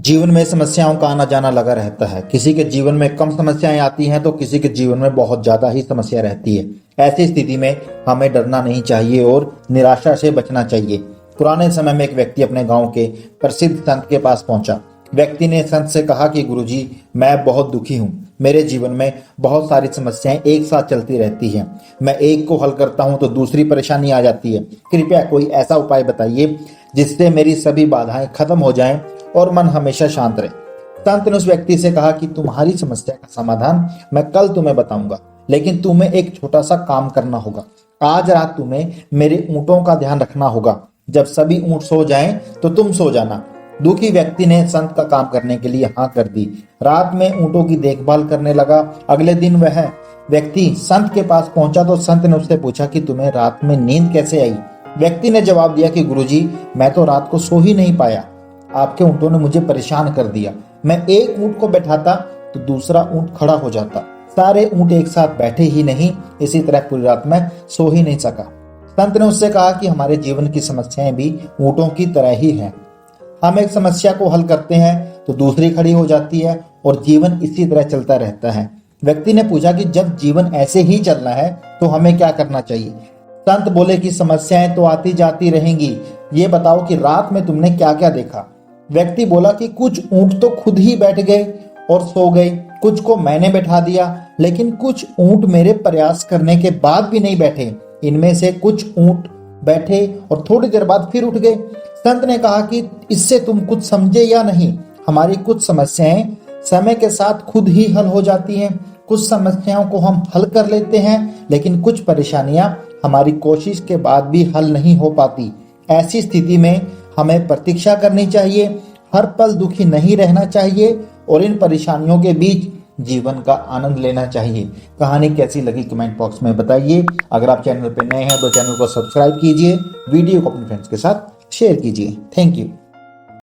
जीवन में समस्याओं का आना जाना लगा रहता है। किसी के जीवन में कम समस्याएं आती हैं तो किसी के जीवन में बहुत ज्यादा ही समस्या रहती है। ऐसी स्थिति में हमें डरना नहीं चाहिए और निराशा से बचना चाहिए। पुराने समय में एक व्यक्ति अपने गांव के प्रसिद्ध संत के पास पहुंचा। व्यक्ति ने संत से कहा कि गुरुजी, मैं बहुत दुखी हूँ। मेरे जीवन में बहुत सारी समस्याएं एक साथ चलती रहती हैं। मैं एक को हल करता हूं तो दूसरी परेशानी आ जाती है। कृपया कोई ऐसा उपाय बताइए जिससे मेरी सभी बाधाएं खत्म हो जाएं और मन हमेशा शांत रहे। संत ने उस व्यक्ति से कहा कि तुम्हारी समस्या का समाधान मैं कल तुम्हें बताऊंगा, लेकिन तुम्हें एक छोटा सा काम करना होगा। आज रात तुम्हें मेरे ऊंटों का ध्यान रखना होगा। जब सभी ऊंट सो जाएं तो तुम सो जाना। दुखी व्यक्ति ने संत का काम करने के लिए हाँ कर दी। रात में ऊंटों की देखभाल करने लगा। अगले दिन वह व्यक्ति संत के पास पहुंचा तो संत ने उससे पूछा कि तुम्हें रात में नींद कैसे आई। व्यक्ति ने जवाब दिया कि गुरुजी, मैं तो रात को सो ही नहीं पाया। आपके ऊंटों ने मुझे परेशान कर दिया। मैं एक ऊंट को बैठाता तो दूसरा ऊंट खड़ा हो जाता। सारे ऊंट एक साथ बैठे ही नहीं। इसी तरह पूरी रात में सो ही नहीं सका। संत ने उससे कहा कि हमारे जीवन की समस्याएं भी ऊंटों की तरह ही हैं। हम एक समस्या को हल करते हैं तो दूसरी खड़ी हो जाती है और जीवन इसी तरह चलता रहता है। व्यक्ति ने पूछा कि जब जीवन ऐसे ही चलना है तो हमें क्या करना चाहिए। संत बोले कि समस्याएं तो आती जाती रहेंगी, ये बताओ कि रात में तुमने क्या क्या देखा। व्यक्ति बोला कि कुछ ऊंट तो खुद ही बैठ गए और सो गए, कुछ को मैंने बैठा दिया, लेकिन कुछ ऊंट मेरे प्रयास करने के बाद भी नहीं बैठे। इनमें से कुछ ऊंट बैठे और थोड़ी देर बाद फिर उठ गए। संत ने कहा कि इससे तुम कुछ समझे या नहीं। हमारी कुछ समस्याएं समय के साथ खुद ही हल हो जाती हैं। कुछ समस्याओं को हम हल कर लेते हैं, लेकिन कुछ परेशानियां हमारी कोशिश के बाद भी हल नहीं हो पाती। ऐसी स्थिति में हमें प्रतीक्षा करनी चाहिए। हर पल दुखी नहीं रहना चाहिए और इन परेशानियों के बीच जीवन का आनंद लेना चाहिए। कहानी कैसी लगी कमेंट बॉक्स में बताइए। अगर आप चैनल पर नए हैं तो चैनल को सब्सक्राइब कीजिए। वीडियो को अपने फ्रेंड्स के साथ शेयर कीजिए। Thank you.